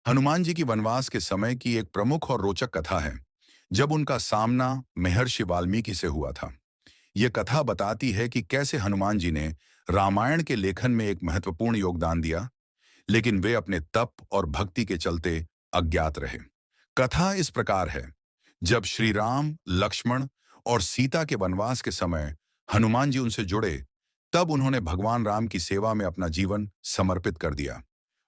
हनुमान जी की वनवास के समय की एक प्रमुख और रोचक कथा है, जब उनका सामना महर्षि वाल्मीकि से हुआ था। यह कथा बताती है कि कैसे हनुमान जी ने रामायण के लेखन में एक महत्वपूर्ण योगदान दिया, लेकिन वे अपने तप और भक्ति के चलते अज्ञात रहे। कथा इस प्रकार है। जब श्री राम, लक्ष्मण और सीता के वनवास के समय हनुमान जी उनसे जुड़े, तब उन्होंने भगवान राम की सेवा में अपना जीवन समर्पित कर दिया।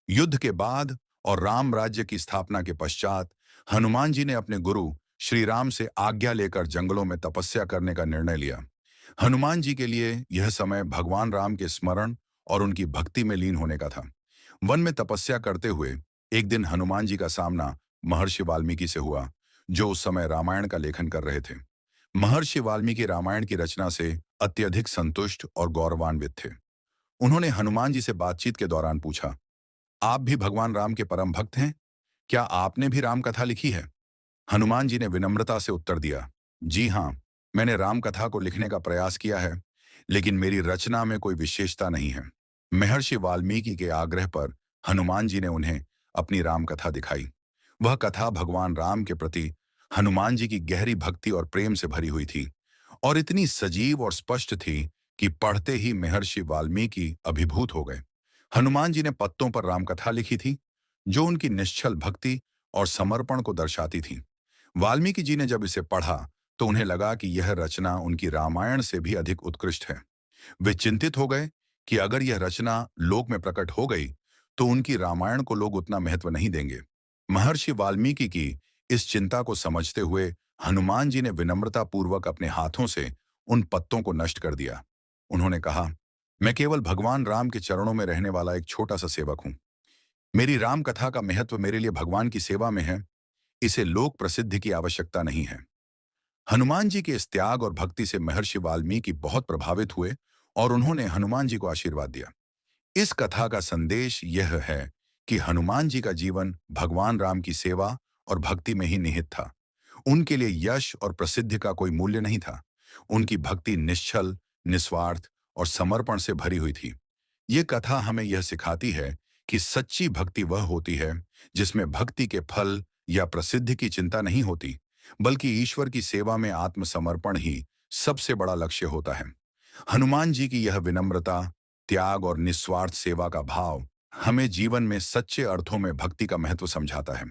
युद्ध के बाद और राम राज्य की स्थापना के पश्चात हनुमान जी ने अपने गुरु श्री राम से आज्ञा लेकर जंगलों में तपस्या करने का निर्णय लिया। हनुमान जी के लिए यह समय भगवान राम के स्मरण और उनकी भक्ति में लीन होने का था। वन में तपस्या करते हुए एक दिन हनुमान जी का सामना महर्षि वाल्मीकि से हुआ, जो उस समय रामायण का लेखन कर रहे थे। महर्षि वाल्मीकि रामायण की रचना से अत्यधिक संतुष्ट और गौरवान्वित थे। उन्होंने हनुमान जी से बातचीत के दौरान पूछा, आप भी भगवान राम के परम भक्त हैं? क्या आपने भी राम कथा लिखी है? हनुमान जी ने विनम्रता से उत्तर दिया, जी हाँ, मैंने राम कथा को लिखने का प्रयास किया है, लेकिन मेरी रचना में कोई विशेषता नहीं है। महर्षि वाल्मीकि के आग्रह पर हनुमान जी ने उन्हें अपनी राम कथा दिखाई। वह कथा भगवान राम के प्रति हनुमान जी की गहरी भक्ति और प्रेम से भरी हुई थी, और इतनी सजीव और स्पष्ट थी कि पढ़ते ही महर्षि वाल्मीकि अभिभूत हो गए। हनुमान जी ने पत्तों पर रामकथा लिखी थी, जो उनकी निश्चल भक्ति और समर्पण को दर्शाती थी। वाल्मीकि जी ने जब इसे पढ़ा, तो उन्हें लगा कि यह रचना उनकी रामायण से भी अधिक उत्कृष्ट है। वे चिंतित हो गए कि अगर यह रचना लोक में प्रकट हो गई, तो उनकी रामायण को लोग उतना महत्व नहीं देंगे। महर्षि वाल्मीकि की इस चिंता को समझते हुए हनुमान जी ने विनम्रता पूर्वक अपने हाथों से उन पत्तों को नष्ट कर दिया। उन्होंने कहा, मैं केवल भगवान राम के चरणों में रहने वाला एक छोटा सा सेवक हूं। मेरी राम कथा का महत्व मेरे लिए भगवान की सेवा में है, इसे लोक प्रसिद्धि की आवश्यकता नहीं है। हनुमान जी के इस त्याग और भक्ति से महर्षि वाल्मीकि बहुत प्रभावित हुए, और उन्होंने हनुमान जी को आशीर्वाद दिया। इस कथा का संदेश यह है कि हनुमान जी का जीवन भगवान राम की सेवा और भक्ति में ही निहित था। उनके लिए यश और प्रसिद्धि का कोई मूल्य नहीं था। उनकी भक्ति निश्चल, निस्वार्थ और समर्पण से भरी हुई थी। ये कथा हमें यह सिखाती है कि सच्ची भक्ति वह होती है जिसमें भक्ति के फल या प्रसिद्धि की चिंता नहीं होती, बल्कि ईश्वर की सेवा में आत्मसमर्पण ही सबसे बड़ा लक्ष्य होता है। हनुमान जी की यह विनम्रता, त्याग और निस्वार्थ सेवा का भाव हमें जीवन में सच्चे अर्थों में भक्ति का महत्व समझाता है।